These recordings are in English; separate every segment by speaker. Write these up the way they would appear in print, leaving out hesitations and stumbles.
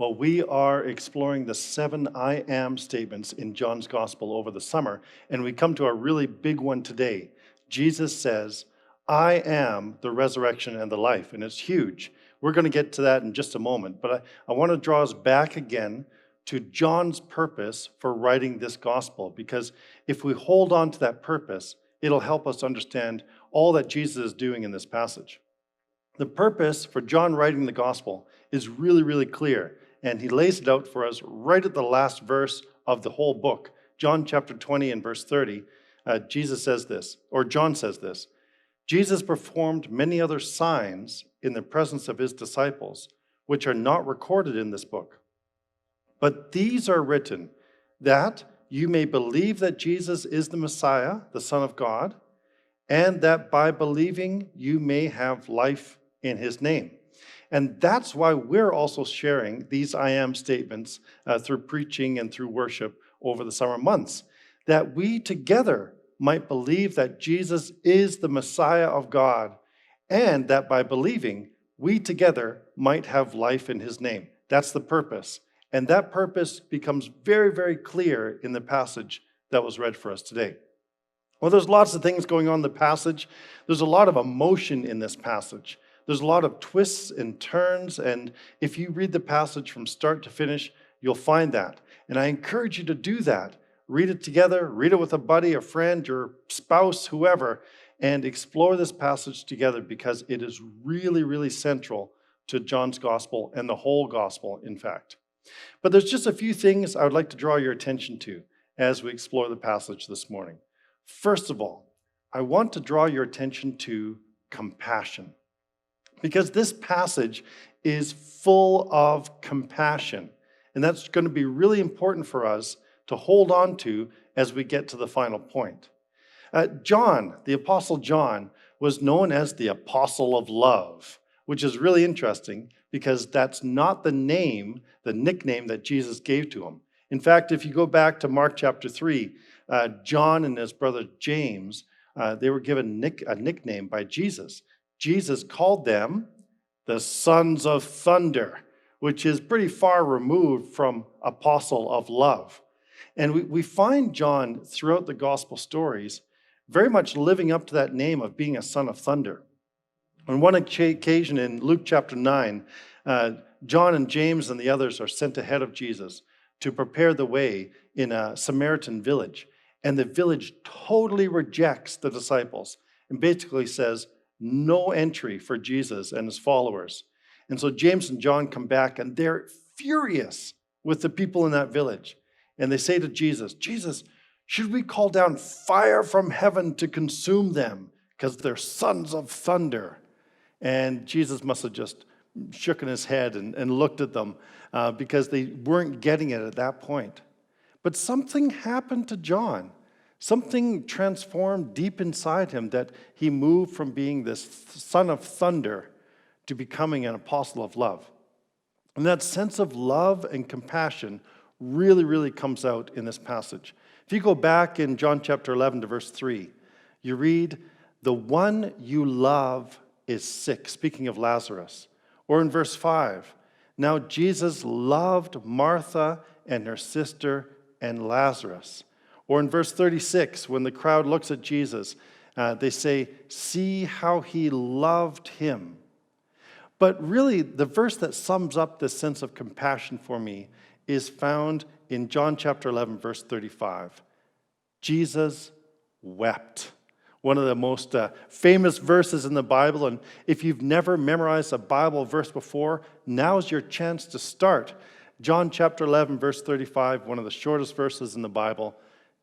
Speaker 1: Well, we are exploring the 7 I am statements in John's gospel over the summer, and we come to a really big one today. Jesus says, I am the resurrection and the life, and it's huge. We're going to get to that in just a moment, but I want to draw us back again to John's purpose for writing this gospel, because if we hold on to that purpose, it'll help us understand all that Jesus is doing in this passage. The purpose for John writing the gospel is really, really clear, and he lays it out for us right at the last verse of the whole book. John chapter 20 and verse 30, Jesus says this, or John says this, Jesus performed many other signs in the presence of his disciples, which are not recorded in this book. But these are written that you may believe that Jesus is the Messiah, the Son of God, and that by believing you may have life in his name. And that's why we're also sharing these I am statements through preaching and through worship over the summer months, that we together might believe that Jesus is the Messiah of God, and that by believing, we together might have life in his name. That's the purpose. And that purpose becomes very, very clear in the passage that was read for us today. Well, there's lots of things going on in the passage. There's a lot of emotion in this passage. There's a lot of twists and turns, and if you read the passage from start to finish, you'll find that. And I encourage you to do that. Read it together, read it with a buddy, a friend, your spouse, whoever, and explore this passage together, because it is really, really central to John's gospel and the whole gospel, in fact. But there's just a few things I would like to draw your attention to as we explore the passage this morning. First of all, I want to draw your attention to compassion, because this passage is full of compassion, and that's going to be really important for us to hold on to as we get to the final point. John, the Apostle John, was known as the Apostle of Love, which is really interesting because that's not the nickname that Jesus gave to him. In fact, if you go back to Mark chapter 3, John and his brother James, they were given a nickname by Jesus. Jesus called them the sons of thunder, which is pretty far removed from apostle of love. And we find John throughout the gospel stories very much living up to that name of being a son of thunder. On one occasion in Luke chapter 9, John and James and the others are sent ahead of Jesus to prepare the way in a Samaritan village. And the village totally rejects the disciples and basically says, no entry for Jesus and his followers. And so James and John come back and they're furious with the people in that village. And they say to Jesus, Jesus, should we call down fire from heaven to consume them because they're sons of thunder? And Jesus must have just shooken his head and looked at them because they weren't getting it at that point. But something happened to John. Something transformed deep inside him that he moved from being this son of thunder to becoming an apostle of love. And that sense of love and compassion really, really comes out in this passage. If you go back in John chapter 11 to verse 3, you read, the one you love is sick, speaking of Lazarus. Or in verse 5, now Jesus loved Martha and her sister and Lazarus. Or in verse 36, when the crowd looks at Jesus, they say, see how he loved him. But really, the verse that sums up this sense of compassion for me is found in John chapter 11, verse 35. Jesus wept. One of the most famous verses in the Bible. And if you've never memorized a Bible verse before, now's your chance to start. John chapter 11, verse 35, one of the shortest verses in the Bible.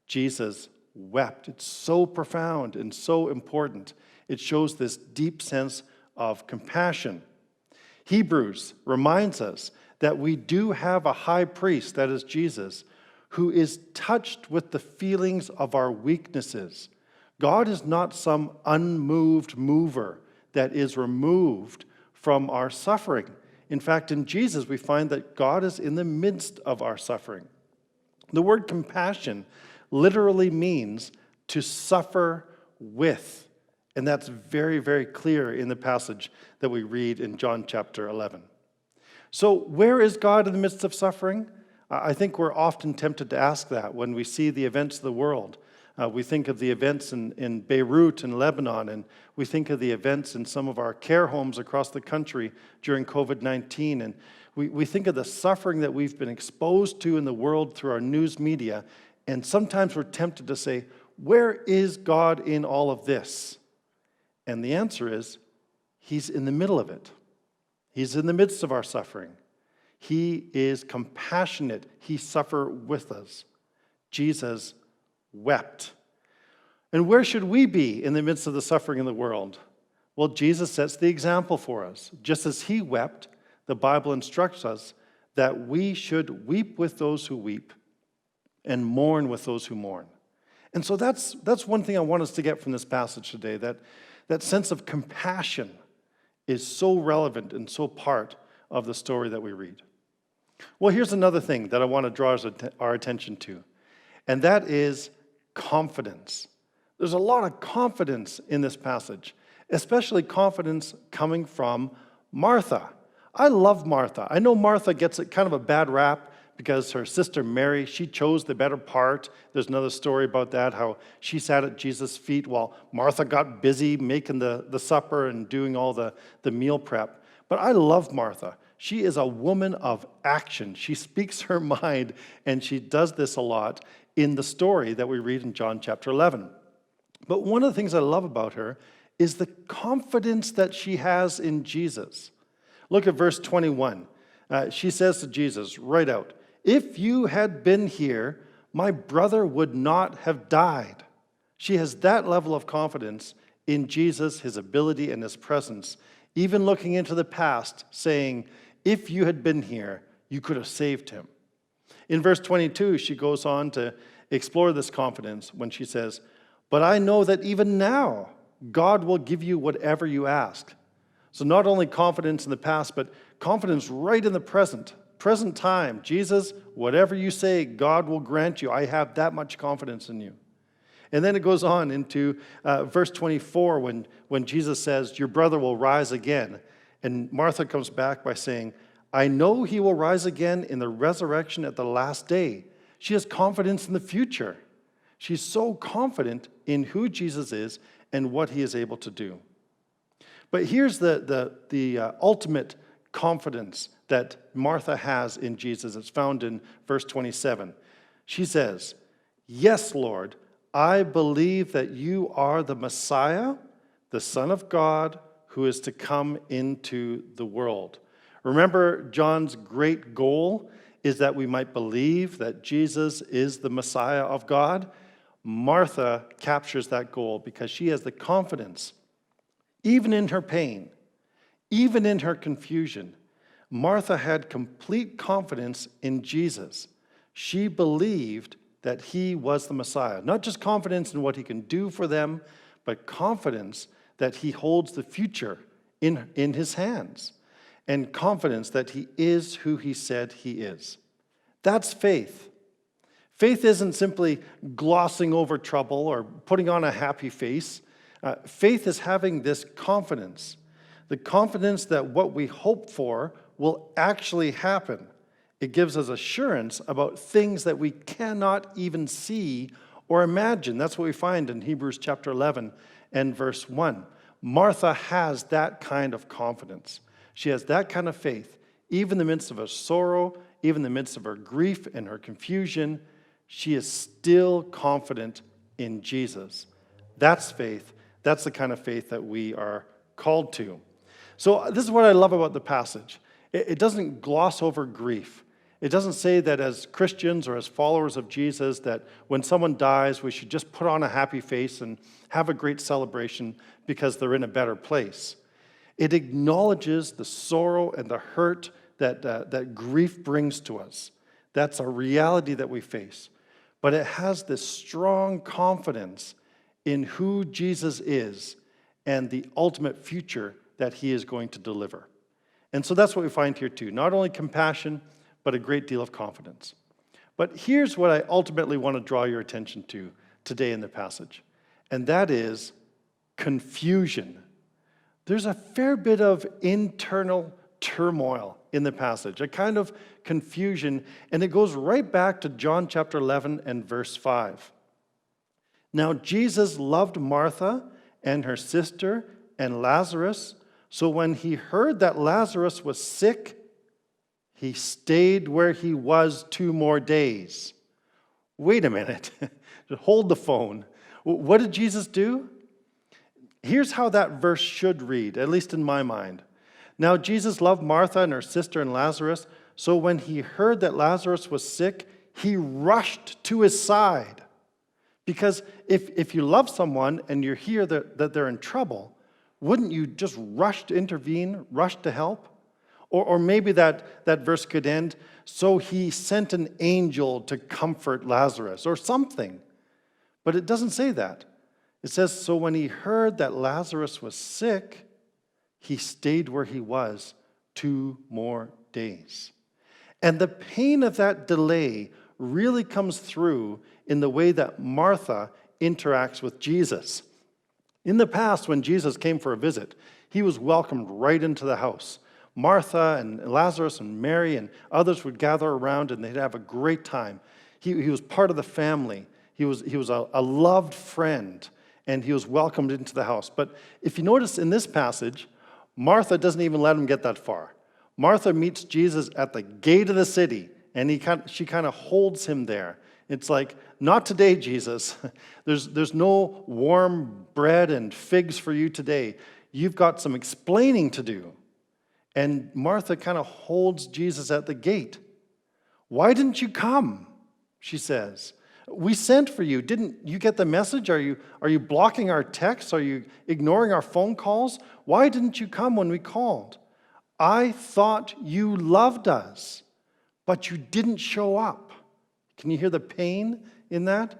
Speaker 1: Jesus wept. It's so profound and so important. It shows this deep sense of compassion. Hebrews reminds us that we do have a high priest, that is Jesus, who is touched with the feelings of our weaknesses. God is not some unmoved mover that is removed from our suffering. In fact, in Jesus, we find that God is in the midst of our suffering. The word compassion literally means to suffer with. And that's very, very clear in the passage that we read in John chapter 11. So where is God in the midst of suffering? I think we're often tempted to ask that when we see the events of the world. We think of the events in Beirut and Lebanon, and we think of the events in some of our care homes across the country during COVID-19, and we think of the suffering that we've been exposed to in the world through our news media, and sometimes we're tempted to say, where is God in all of this? And the answer is, He's in the middle of it. He's in the midst of our suffering. He is compassionate. He suffered with us. Jesus wept. And where should we be in the midst of the suffering in the world? Well, Jesus sets the example for us. Just as He wept, the Bible instructs us that we should weep with those who weep and mourn with those who mourn. And so that's one thing I want us to get from this passage today, that sense of compassion is so relevant and so part of the story that we read. Well, here's another thing that I want to draw our attention to, and that is confidence. There's a lot of confidence in this passage, especially confidence coming from Martha. I love Martha. I know Martha gets kind of a bad rap because her sister Mary, she chose the better part. There's another story about that, how she sat at Jesus' feet while Martha got busy making the supper and doing all the meal prep. But I love Martha. She is a woman of action. She speaks her mind, and she does this a lot in the story that we read in John chapter 11. But one of the things I love about her is the confidence that she has in Jesus. Look at verse 21. She says to Jesus right out, "If you had been here, my brother would not have died." She has that level of confidence in Jesus, His ability and His presence, even looking into the past, saying, if you had been here, you could have saved him. In verse 22, she goes on to explore this confidence when she says, "But I know that even now, God will give you whatever you ask." So not only confidence in the past, but confidence right in the present time. Jesus, whatever you say, God will grant you. I have that much confidence in you. And then it goes on into verse 24 when Jesus says, "Your brother will rise again." And Martha comes back by saying, "I know he will rise again in the resurrection at the last day." She has confidence in the future. She's so confident in who Jesus is and what he is able to do. But here's the ultimate confidence that Martha has in Jesus. It's found in verse 27. She says, "Yes, Lord, I believe that you are the Messiah, the Son of God, who is to come into the world." Remember, John's great goal is that we might believe that Jesus is the Messiah of God. Martha captures that goal because she has the confidence, even in her pain, even in her confusion. Martha had complete confidence in Jesus. She believed that he was the Messiah. Not just confidence in what he can do for them, but confidence that he holds the future in his hands, and confidence that he is who he said he is. That's faith. Faith isn't simply glossing over trouble or putting on a happy face. Faith is having this confidence, the confidence that what we hope for will actually happen. It gives us assurance about things that we cannot even see or imagine. That's what we find in Hebrews chapter 11 and verse 1. Martha has that kind of confidence. She has that kind of faith. Even in the midst of her sorrow, even in the midst of her grief and her confusion, she is still confident in Jesus. That's faith. That's the kind of faith that we are called to. So this is what I love about the passage. It doesn't gloss over grief. It doesn't say that as Christians or as followers of Jesus that when someone dies, we should just put on a happy face and have a great celebration because they're in a better place. It acknowledges the sorrow and the hurt that grief brings to us. That's a reality that we face. But it has this strong confidence in who Jesus is and the ultimate future that he is going to deliver. And so that's what we find here too. Not only compassion, but a great deal of confidence. But here's what I ultimately want to draw your attention to today in the passage, and that is confusion. There's a fair bit of internal turmoil in the passage, a kind of confusion, and it goes right back to John chapter 11 and verse 5. Now Jesus loved Martha and her sister and Lazarus, so when he heard that Lazarus was sick, he stayed where he was 2 more days. Wait a minute. Hold the phone. What did Jesus do? Here's how that verse should read, at least in my mind. Now Jesus loved Martha and her sister and Lazarus, so when he heard that Lazarus was sick, he rushed to his side. Because if you love someone and you hear that they're in trouble, wouldn't you just rush to intervene, rush to help? Or maybe that verse could end, so he sent an angel to comfort Lazarus, or something. But it doesn't say that. It says, so when he heard that Lazarus was sick, he stayed where he was 2 more days. And the pain of that delay really comes through in the way that Martha interacts with Jesus. In the past, when Jesus came for a visit, he was welcomed right into the house. Martha and Lazarus and Mary and others would gather around and they'd have a great time. He was part of the family. He was a loved friend, and he was welcomed into the house. But if you notice in this passage, Martha doesn't even let him get that far. Martha meets Jesus at the gate of the city, and she kind of holds him there. It's like, not today, Jesus. There's no warm bread and figs for you today. You've got some explaining to do. And Martha kind of holds Jesus at the gate. Why didn't you come? She says. We sent for you. Didn't you get the message? Are you blocking our texts? Are you ignoring our phone calls? Why didn't you come when we called? I thought you loved us, but you didn't show up. Can you hear the pain in that?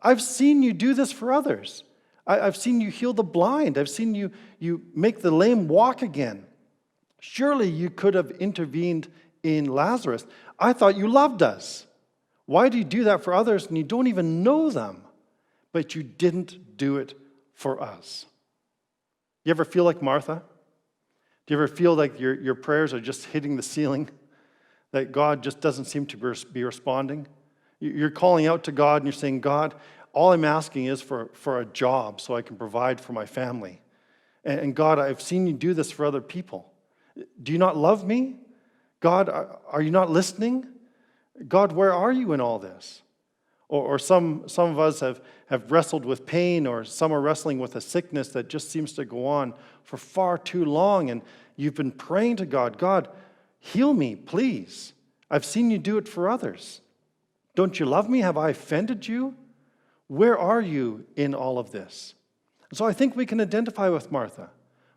Speaker 1: I've seen you do this for others. I've seen you heal the blind. I've seen you make the lame walk again. Surely you could have intervened in Lazarus. I thought you loved us. Why do you do that for others and you don't even know them? But you didn't do it for us. You ever feel like Martha? Do you ever feel like your prayers are just hitting the ceiling? That God just doesn't seem to be responding? You're calling out to God and you're saying, God, all I'm asking is for a job so I can provide for my family. And God, I've seen you do this for other people. Do you not love me? God, are you not listening? God, where are you in all this? Or some of us have wrestled with pain, or some are wrestling with a sickness that just seems to go on for far too long, and you've been praying to God, God, heal me, please. I've seen you do it for others. Don't you love me? Have I offended you? Where are you in all of this? So I think we can identify with Martha.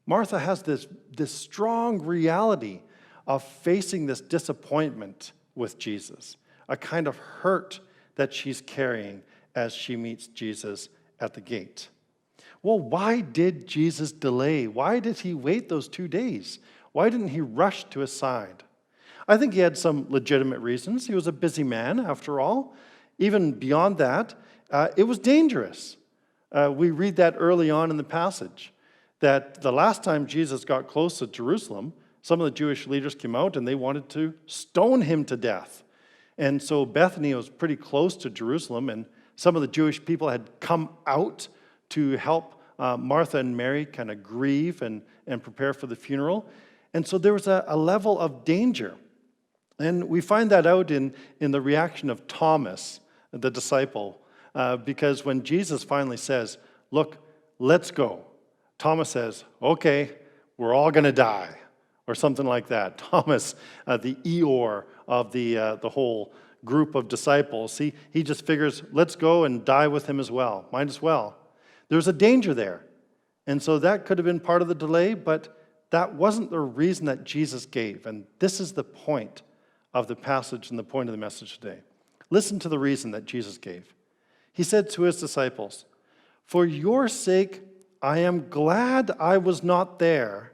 Speaker 1: Martha has this strong reality of facing this disappointment with Jesus, a kind of hurt that she's carrying as she meets Jesus at the gate. Well, why did Jesus delay? Why did he wait those 2 days? Why didn't he rush to his side? I think he had some legitimate reasons. He was a busy man, after all. Even beyond that, it was dangerous. We read that early on in the passage, that the last time Jesus got close to Jerusalem, some of the Jewish leaders came out and they wanted to stone him to death. And so Bethany was pretty close to Jerusalem, and some of the Jewish people had come out to help Martha and Mary kind of grieve and prepare for the funeral. And so there was a level of danger. And we find that out in the reaction of Thomas, the disciple, because when Jesus finally says, look, let's go, Thomas says, okay, we're all going to die, or something like that. Thomas, the Eeyore of the whole group of disciples, he just figures, let's go and die with him as well. Might as well. There's a danger there. And so that could have been part of the delay, but that wasn't the reason that Jesus gave. And this is the point of the passage and the point of the message today. Listen to the reason that Jesus gave. He said to his disciples, for your sake, I am glad I was not there,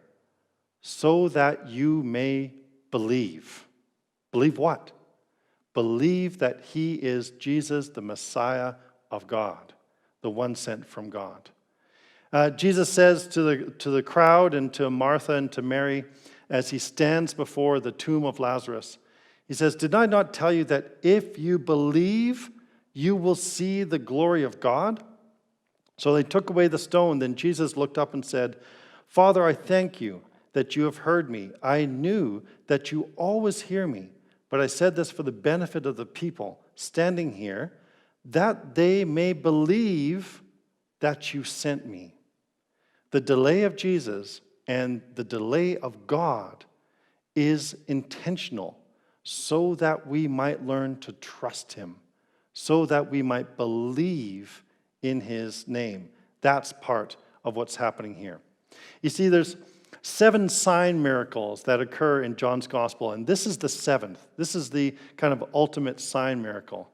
Speaker 1: so that you may believe. Believe what? Believe that he is Jesus, the Messiah of God, the one sent from God. Jesus says to the crowd and to Martha and to Mary, as he stands before the tomb of Lazarus. He says, "Did I not tell you that if you believe, you will see the glory of God?" So they took away the stone. Then Jesus looked up and said, "Father, I thank you that you have heard me. I knew that you always hear me, but I said this for the benefit of the people standing here, that they may believe that you sent me." The delay of Jesus and the delay of God is intentional so that we might learn to trust him, so that we might believe in his name. That's part of what's happening here. You see, there's 7 sign miracles that occur in John's gospel, and this is the 7th. This is the kind of ultimate sign miracle.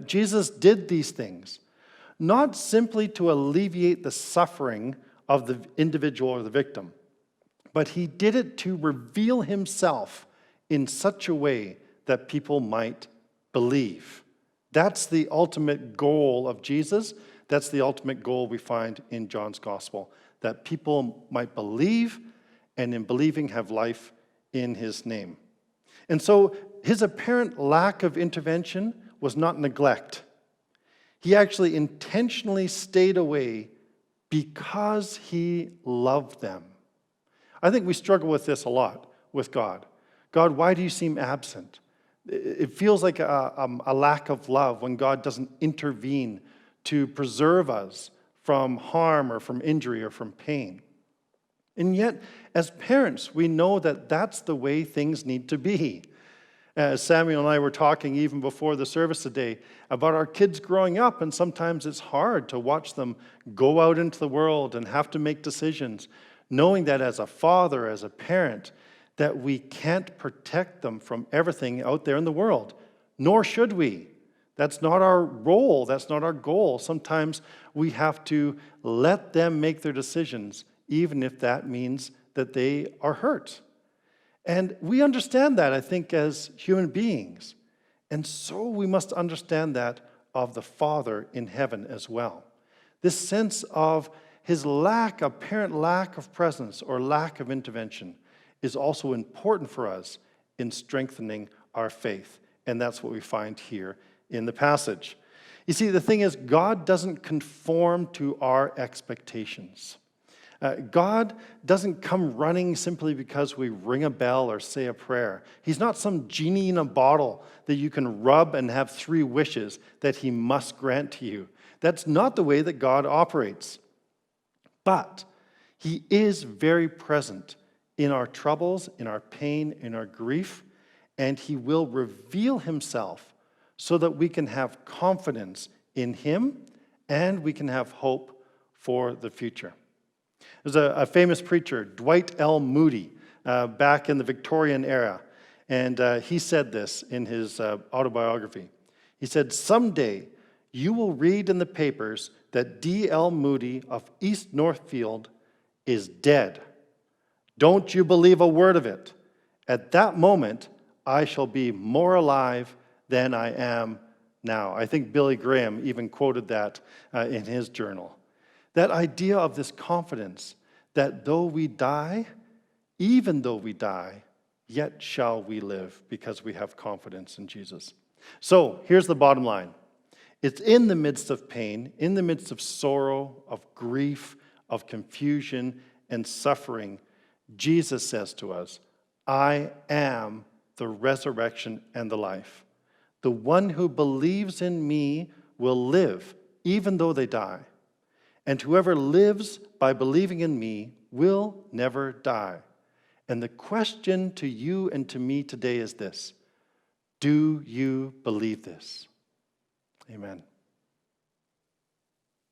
Speaker 1: Jesus did these things not simply to alleviate the suffering of the individual or the victim, but he did it to reveal himself in such a way that people might believe. That's the ultimate goal of Jesus. That's the ultimate goal we find in John's gospel, that people might believe, and in believing have life in his name. And so his apparent lack of intervention was not neglect. He actually intentionally stayed away because he loved them. I think we struggle with this a lot with God. God, why do you seem absent? It feels like a lack of love when God doesn't intervene to preserve us from harm or from injury or from pain. And yet, as parents, we know that that's the way things need to be. As Samuel and I were talking even before the service today about our kids growing up, and sometimes it's hard to watch them go out into the world and have to make decisions, knowing that as a father, as a parent, that we can't protect them from everything out there in the world, nor should we. That's not our role, that's not our goal. Sometimes we have to let them make their decisions, even if that means that they are hurt. And we understand that, I think, as human beings. And so we must understand that of the Father in heaven as well. This sense of his apparent lack of presence or lack of intervention is also important for us in strengthening our faith. And that's what we find here in the passage. You see, the thing is, God doesn't conform to our expectations. God doesn't come running simply because we ring a bell or say a prayer. He's not some genie in a bottle that you can rub and have 3 wishes that he must grant to you. That's not the way that God operates. But he is very present in our troubles, in our pain, in our grief, and he will reveal himself so that we can have confidence in him and we can have hope for the future. There's a famous preacher, Dwight L. Moody, back in the Victorian era, and he said this in his autobiography. He said, "Someday you will read in the papers that D.L. Moody of East Northfield is dead. Don't you believe a word of it. At that moment, I shall be more alive than I am now." I think Billy Graham even quoted that in his journal. That idea of this confidence that though we die, even though we die, yet shall we live because we have confidence in Jesus. So here's the bottom line. It's in the midst of pain, in the midst of sorrow, of grief, of confusion and suffering, Jesus says to us, "I am the resurrection and the life. The one who believes in me will live, even though they die. And whoever lives by believing in me will never die." And the question to you and to me today is this: do you believe this? Amen.